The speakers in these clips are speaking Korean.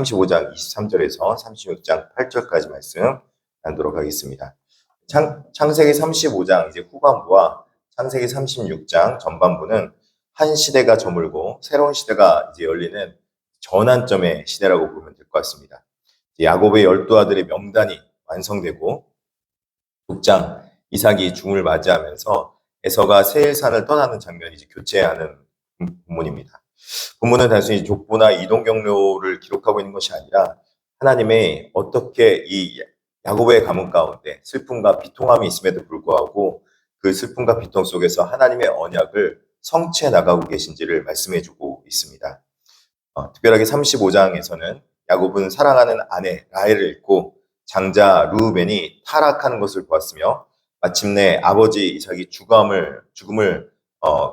35장 23절에서 36장 8절까지 말씀 나누도록 하겠습니다. 창세기 35장 이제 후반부와 창세기 36장 전반부는 한 시대가 저물고 새로운 시대가 이제 열리는 전환점의 시대라고 보면 될 것 같습니다. 야곱의 12아들의 명단이 완성되고 족장 이삭이 중을 맞이하면서 에서가 세일산을 떠나는 장면이 이제 교체하는 본문입니다. 본문은 단순히 족보나 이동 경로를 기록하고 있는 것이 아니라 하나님의 어떻게 이 야곱의 가문 가운데 슬픔과 비통함이 있음에도 불구하고 그 슬픔과 비통 속에서 하나님의 언약을 성취해 나가고 계신지를 말씀해주고 있습니다. 특별하게 35장에서는 야곱은 사랑하는 아내 라헬을 잃고 장자 르우벤이 타락하는 것을 보았으며 마침내 아버지 이삭이 죽음을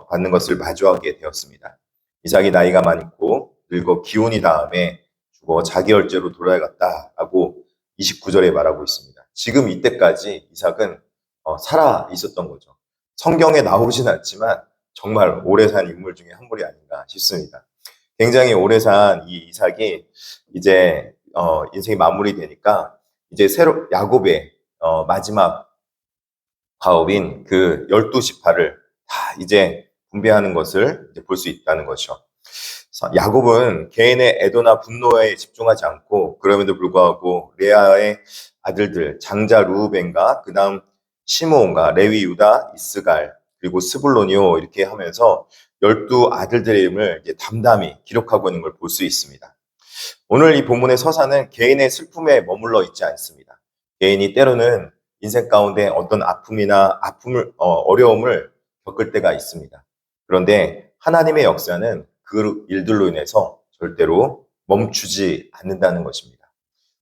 받는 것을 마주하게 되었습니다. 이삭이 나이가 많고 늙어 기운이 다음에 죽어 자기 얼제로 돌아갔다라고 29절에 말하고 있습니다. 지금 이때까지 이삭은 살아 있었던 거죠. 성경에 나오진 않지만 정말 오래 산 인물 중에 한 분이 아닌가 싶습니다. 굉장히 오래 산 이 이삭이 이제 인생이 마무리되니까 이제 새로 야곱의 마지막 가업인 그 12지파를 다 이제 분배하는 것을 볼 수 있다는 것이죠. 야곱은 개인의 애도나 분노에 집중하지 않고 그럼에도 불구하고 레아의 아들들 장자 루벤과 그 다음 시므온과 레위, 유다, 이스갈 그리고 스불론이요 이렇게 하면서 12아들들의 이름을 이제 담담히 기록하고 있는 걸 볼 수 있습니다. 오늘 이 본문의 서사는 개인의 슬픔에 머물러 있지 않습니다. 개인이 때로는 인생 가운데 어떤 아픔이나 어려움을 겪을 때가 있습니다. 그런데 하나님의 역사는 그 일들로 인해서 절대로 멈추지 않는다는 것입니다.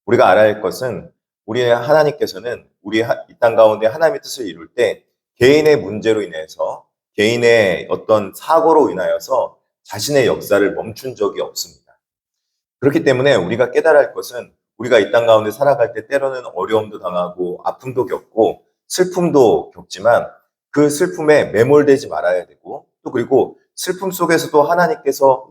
우리가 알아야 할 것은 우리의 하나님께서는 우리 이 땅 가운데 하나님의 뜻을 이룰 때 개인의 문제로 인해서 개인의 어떤 사고로 인하여서 자신의 역사를 멈춘 적이 없습니다. 그렇기 때문에 우리가 깨달아야 할 것은 우리가 이 땅 가운데 살아갈 때 때로는 어려움도 당하고 아픔도 겪고 슬픔도 겪지만 그 슬픔에 매몰되지 말아야 되고 또 그리고 슬픔 속에서도 하나님께서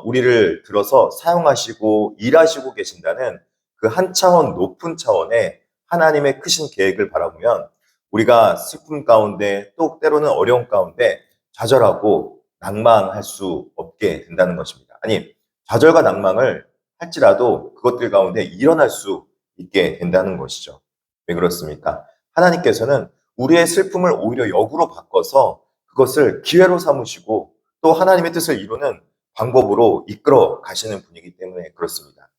우리를 들어서 사용하시고 일하시고 계신다는 그 한 차원 높은 차원의 하나님의 크신 계획을 바라보면 우리가 슬픔 가운데 또 때로는 어려움 가운데 좌절하고 낭망할 수 없게 된다는 것입니다. 아니, 좌절과 낭망을 할지라도 그것들 가운데 일어날 수 있게 된다는 것이죠. 왜 그렇습니까? 하나님께서는 우리의 슬픔을 오히려 역으로 바꿔서 그것을 기회로 삼으시고 또 하나님의 뜻을 이루는 방법으로 이끌어 가시는 분이기 때문에 그렇습니다.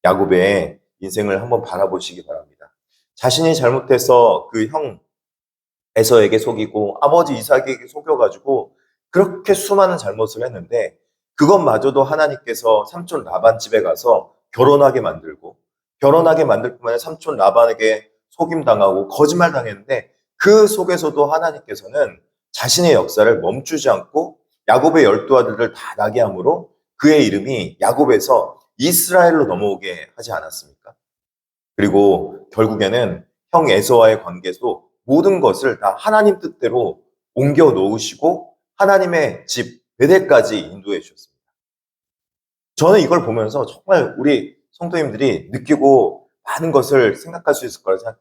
야곱의 인생을 한번 바라보시기 바랍니다. 자신이 잘못해서 그 형 에서에게 속이고 아버지 이삭에게 속여가지고 그렇게 수많은 잘못을 했는데 그것마저도 하나님께서 삼촌 라반 집에 가서 결혼하게 만들 뿐만 아니라 삼촌 라반에게 속임당하고 거짓말 당했는데 그 속에서도 하나님께서는 자신의 역사를 멈추지 않고 야곱의 12아들을 다 나게 함으로 그의 이름이 야곱에서 이스라엘로 넘어오게 하지 않았습니까? 그리고 결국에는 형 에서와의 관계도 모든 것을 다 하나님 뜻대로 옮겨 놓으시고 하나님의 집 베델까지 인도해 주셨습니다. 저는 이걸 보면서 정말 우리 성도님들이 느끼고 많은 것을 생각할 수 있을 거라 생각해요.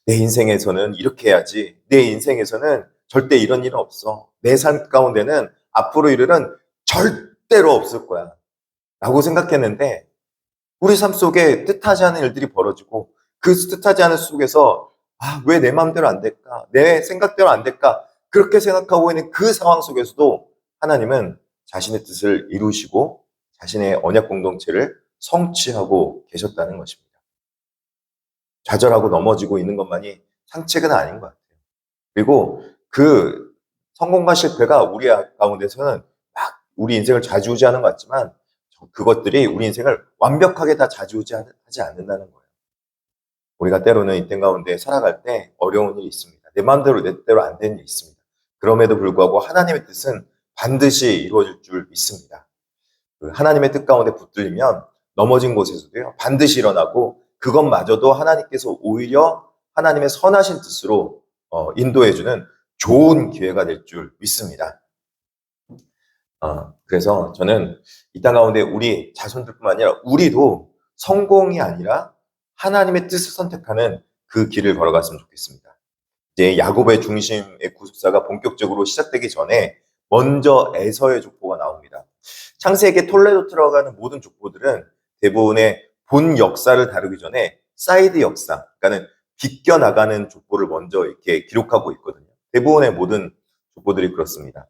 내 인생에서는 이렇게 해야지. 내 인생에서는 절대 이런 일은 없어. 내 삶 가운데는 앞으로 이르는 절대로 없을 거야. 라고 생각했는데 우리 삶 속에 뜻하지 않은 일들이 벌어지고 그 뜻하지 않은 속에서 왜 내 마음대로 안 될까? 내 생각대로 안 될까? 그렇게 생각하고 있는 그 상황 속에서도 하나님은 자신의 뜻을 이루시고 자신의 언약 공동체를 성취하고 계셨다는 것입니다. 좌절하고 넘어지고 있는 것만이 상책은 아닌 것 같아요. 그리고 그 성공과 실패가 우리 가운데서는 막 우리 인생을 좌지우지하는 것 같지만 그것들이 우리 인생을 완벽하게 다 좌지우지하지 않는다는 거예요. 우리가 때로는 인생 가운데 살아갈 때 어려운 일이 있습니다. 내 마음대로 내 뜻대로 안 되는 일이 있습니다. 그럼에도 불구하고 하나님의 뜻은 반드시 이루어질 줄 믿습니다. 하나님의 뜻 가운데 붙들리면 넘어진 곳에서도요 반드시 일어나고 그것마저도 하나님께서 오히려 하나님의 선하신 뜻으로 인도해주는 좋은 기회가 될 줄 믿습니다. 그래서 저는 이 땅 가운데 우리 자손들뿐만 아니라 우리도 성공이 아니라 하나님의 뜻을 선택하는 그 길을 걸어갔으면 좋겠습니다. 이제 야곱의 중심의 구속사가 본격적으로 시작되기 전에 먼저 에서의 족보가 나옵니다. 창세기에 톨레도 들어가는 모든 족보들은 대부분의 본 역사를 다루기 전에 사이드 역사, 그러니까는 비껴나가는 족보를 먼저 이렇게 기록하고 있거든요. 대부분의 모든 족보들이 그렇습니다.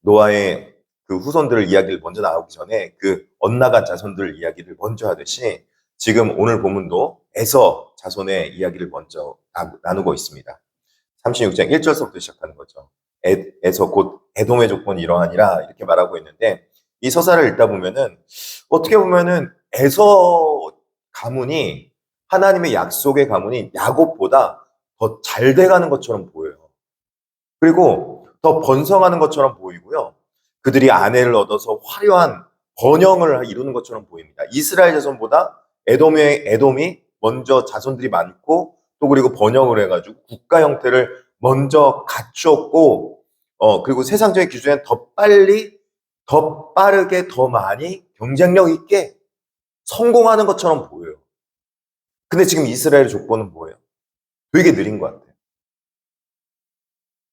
노아의 그 후손들 이야기를 먼저 나오기 전에 그 엇나간 자손들 이야기를 먼저 하듯이 지금 오늘 본문도 에서 자손의 이야기를 먼저 나누고 있습니다. 36장 1절서부터 시작하는 거죠. 에서 곧 에돔의 조건이 이러하니라 이렇게 말하고 있는데 이 서사를 읽다 보면은 어떻게 보면은 에서 가문이 하나님의 약속의 가문이 야곱보다 더 잘 돼가는 것처럼 보여요. 그리고 더 번성하는 것처럼 보이고요. 그들이 아내를 얻어서 화려한 번영을 이루는 것처럼 보입니다. 이스라엘 자손보다 에돔이 먼저 자손들이 많고 또 그리고 번영을 해가지고 국가 형태를 먼저 갖추었고 그리고 세상적인 기준에 더 빨리, 더 빠르게, 더 많이 경쟁력 있게 성공하는 것처럼 보여요. 근데 지금 이스라엘의 조건은 뭐예요? 되게 느린 것 같아요.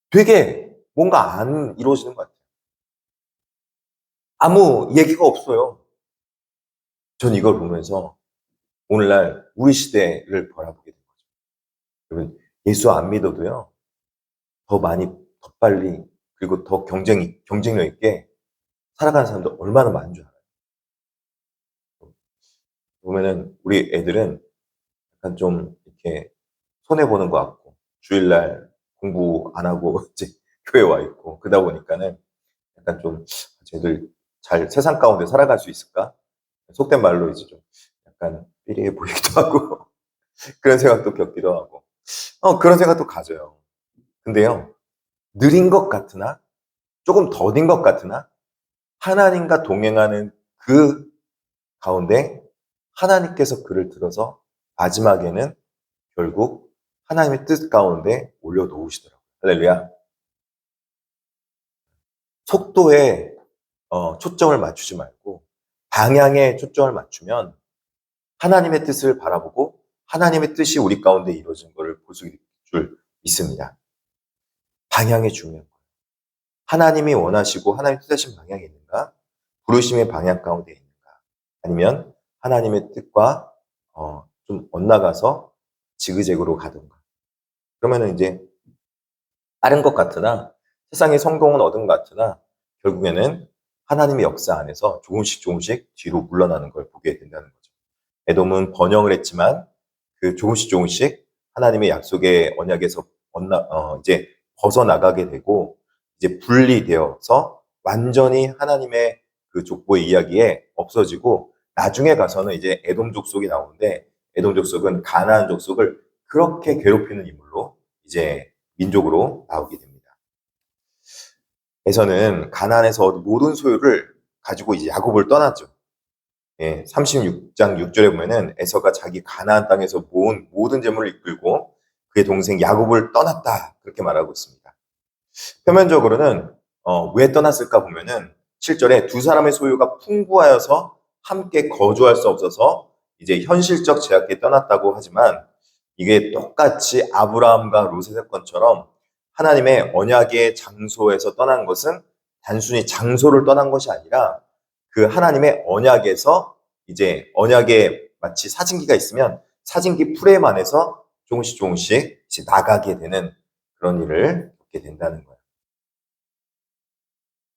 되게 뭔가 안 이루어지는 것 같아요. 아무 얘기가 없어요. 전 이걸 보면서 오늘날 우리 시대를 바라보게 된 거죠. 여러분, 예수 안 믿어도요, 더 많이, 더 빨리, 그리고 더 경쟁력 있게 살아가는 사람도 얼마나 많은 줄 알아요. 보면은 우리 애들은 약간 좀 이렇게 손해보는 것 같고, 주일날 공부 안 하고 이제 교회 와 있고, 그러다 보니까는 약간 좀 쟤들 잘 세상 가운데 살아갈 수 있을까? 속된 말로 이제 좀 약간 삐리해 보이기도 하고, 그런 생각도 겪기도 하고, 그런 생각도 가져요. 근데요, 느린 것 같으나, 조금 더딘 것 같으나, 하나님과 동행하는 그 가운데 하나님께서 그를 들어서 마지막에는 결국 하나님의 뜻 가운데 올려놓으시더라고요. 할렐루야. 속도에 초점을 맞추지 말고 방향에 초점을 맞추면 하나님의 뜻을 바라보고 하나님의 뜻이 우리 가운데 이루어진 것을 볼 수 있을 줄 믿습니다. 방향이 중요한 거예요. 하나님이 원하시고 하나님 뜻하신 방향이 있는가? 부르심의 방향 가운데 있는가? 아니면 하나님의 뜻과 좀 엇나가서 지그재그로 가든가. 그러면은 이제 빠른 것 같으나 세상의 성공은 얻은 것 같으나 결국에는 하나님의 역사 안에서 조금씩 뒤로 물러나는 걸 보게 된다는 거죠. 에돔은 번영을 했지만 그 조금씩 하나님의 약속의 언약에서 이제 벗어나가게 되고 이제 분리되어서 완전히 하나님의 그 족보의 이야기에 없어지고 나중에 가서는 이제 에돔 족속이 나오는데 에돔 족속은 가나안 족속을 그렇게 괴롭히는 인물로 이제 민족으로 나오게 됩니다. 에서는 가나안에서 얻은 모든 소유를 가지고 이제 야곱을 떠났죠. 36장 6절에 보면은 에서가 자기 가나안 땅에서 모은 모든 재물을 이끌고 그의 동생 야곱을 떠났다 그렇게 말하고 있습니다. 표면적으로는 왜 떠났을까 보면은 7절에 두 사람의 소유가 풍부하여서 함께 거주할 수 없어서 이제 현실적 제약에 떠났다고 하지만 이게 똑같이 아브라함과 롯의 사건처럼 하나님의 언약의 장소에서 떠난 것은 단순히 장소를 떠난 것이 아니라 그 하나님의 언약에서 이제 언약에 마치 사진기가 있으면 사진기 프레임 안에서 조금씩 이제 나가게 되는 그런 일을 겪게 된다는 거예요.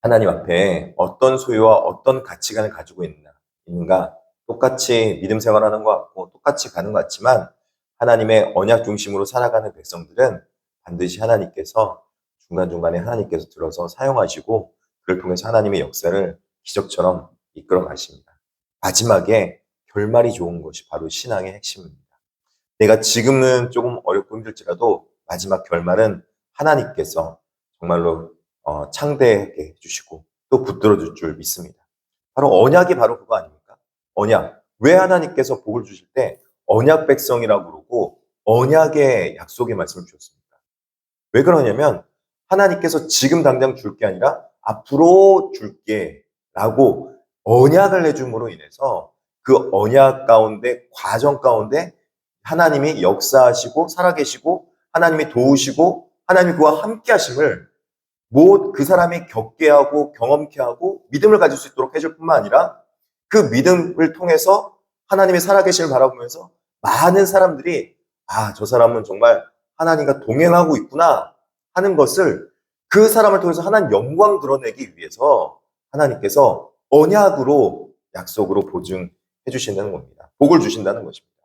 하나님 앞에 어떤 소유와 어떤 가치관을 가지고 있는가 똑같이 믿음 생활하는 것 같고 똑같이 가는 것 같지만 하나님의 언약 중심으로 살아가는 백성들은 반드시 하나님께서 중간중간에 하나님께서 들어서 사용하시고 그를 통해서 하나님의 역사를 기적처럼 이끌어 가십니다. 마지막에 결말이 좋은 것이 바로 신앙의 핵심입니다. 내가 지금은 조금 어렵고 힘들지라도 마지막 결말은 하나님께서 정말로 창대하게 해주시고 또 붙들어 줄 줄 믿습니다. 바로 언약이 바로 그거 아닙니까? 언약. 왜 하나님께서 복을 주실 때 언약 백성이라고 그러고 언약의 약속의 말씀을 주셨습니까? 왜 그러냐면 하나님께서 지금 당장 줄 게 아니라 앞으로 줄게 라고 언약을 해줌으로 인해서 그 언약 가운데, 과정 가운데 하나님이 역사하시고 살아계시고 하나님이 도우시고 하나님이 그와 함께 하심을 그 사람이 겪게 하고 경험케 하고 믿음을 가질 수 있도록 해줄 뿐만 아니라 그 믿음을 통해서 하나님의 살아계심을 바라보면서 많은 사람들이 저 사람은 정말 하나님과 동행하고 있구나 하는 것을 그 사람을 통해서 하나님 영광 드러내기 위해서 하나님께서 언약으로 약속으로 보증해 주신다는 겁니다. 복을 주신다는 것입니다.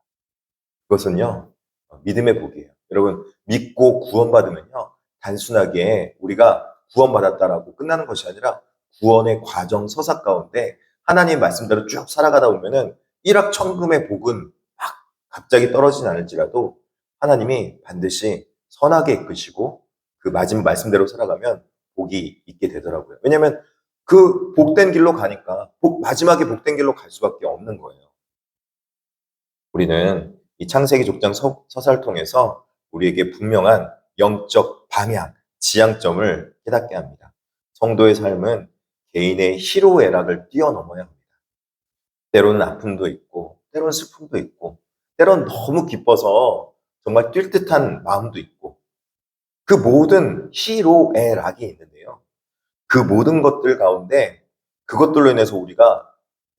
그것은요, 믿음의 복이에요. 여러분, 믿고 구원받으면요, 단순하게 우리가 구원받았다라고 끝나는 것이 아니라 구원의 과정 서사 가운데 하나님 말씀대로 쭉 살아가다 보면은 일확천금의 복은 막 갑자기 떨어지진 않을지라도 하나님이 반드시 선하게 이끄시고 그 마지막 말씀대로 살아가면 복이 있게 되더라고요. 왜냐하면 그 복된 길로 가니까 마지막에 복된 길로 갈 수밖에 없는 거예요. 우리는 이 창세기 족장 서사를 통해서 우리에게 분명한 영적 방향, 지향점을 깨닫게 합니다. 성도의 삶은 개인의 희로애락을 뛰어넘어야 합니다. 때로는 아픔도 있고, 때로는 슬픔도 있고, 때로는 너무 기뻐서 정말 뛸 듯한 마음도 있고, 그 모든 희로애락이 있는데요. 그 모든 것들 가운데 그것들로 인해서 우리가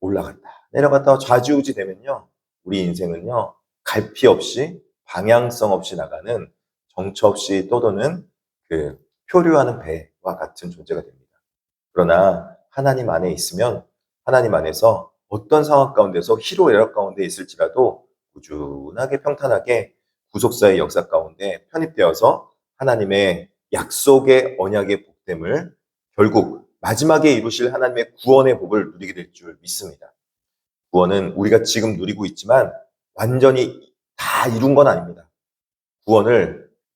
올라갔다, 내려갔다 좌지우지 되면요. 우리 인생은요. 갈피 없이 방향성 없이 나가는 정처 없이 떠도는 그 표류하는 배와 같은 존재가 됩니다. 그러나 하나님 안에 있으면 하나님 안에서 어떤 상황 가운데서 희로애락 가운데 있을지라도 꾸준하게 평탄하게 구속사의 역사 가운데 편입되어서 하나님의 약속의 언약의 복됨을 결국 마지막에 이루실 하나님의 구원의 복을 누리게 될 줄 믿습니다. 구원은 우리가 지금 누리고 있지만 완전히 다 이룬 건 아닙니다.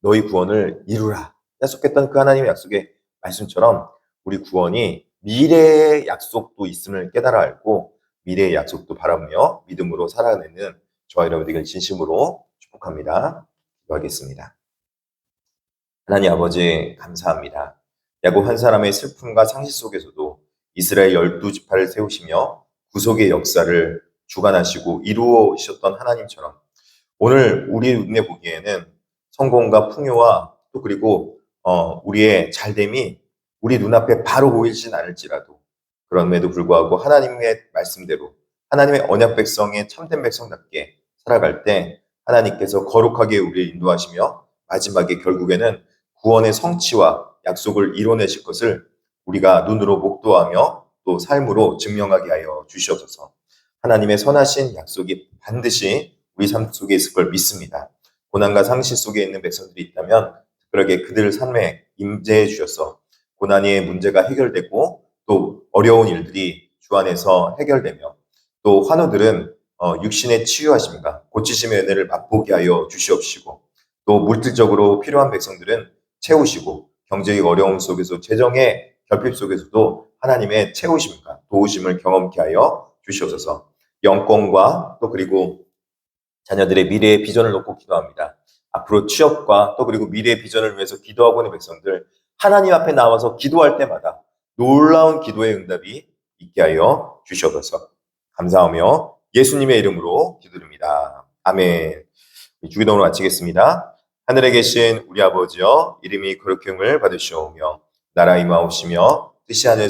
너희 구원을 이루라. 약속했던 그 하나님의 약속의 말씀처럼 우리 구원이 미래의 약속도 있음을 깨달아 알고 미래의 약속도 바라보며 믿음으로 살아내는 저와 여러분들을 진심으로 축복합니다. 기도하겠습니다. 하나님 아버지 감사합니다. 야곱 한 사람의 슬픔과 상실 속에서도 이스라엘 12지파를 세우시며 구속의 역사를 주관하시고 이루어주셨던 하나님처럼 오늘 우리 눈에 보기에는 성공과 풍요와 또 그리고 우리의 잘됨이 우리 눈앞에 바로 보이진 않을지라도 그럼에도 불구하고 하나님의 말씀대로 하나님의 언약 백성의 참된 백성답게 살아갈 때 하나님께서 거룩하게 우리를 인도하시며 마지막에 결국에는 구원의 성취와 약속을 이뤄내실 것을 우리가 눈으로 목도하며 또 삶으로 증명하게 하여 주시옵소서. 하나님의 선하신 약속이 반드시 우리 삶 속에 있을 걸 믿습니다. 고난과 상실 속에 있는 백성들이 있다면 특별하게 그들 삶에 임재해 주셔서 고난의 문제가 해결되고 또 어려운 일들이 주 안에서 해결되며 또 환우들은 육신의 치유하심과 고치심의 은혜를 맛보게 하여 주시옵시고 또 물질적으로 필요한 백성들은 채우시고 경제의 어려움 속에서 재정의 결핍 속에서도 하나님의 채우심과 도우심을 경험케 하여 주시옵소서. 영권과 또 그리고 자녀들의 미래의 비전을 놓고 기도합니다. 앞으로 취업과 또 그리고 미래의 비전을 위해서 기도하고 있는 백성들 하나님 앞에 나와서 기도할 때마다 놀라운 기도의 응답이 있게 하여 주시옵소서. 감사하며 예수님의 이름으로 기도드립니다. 아멘. 주기도문을 마치겠습니다. 하늘에 계신 우리 아버지여 이름이 거룩함을 받으시오며 나라 임하옵시며 뜻이 하늘에서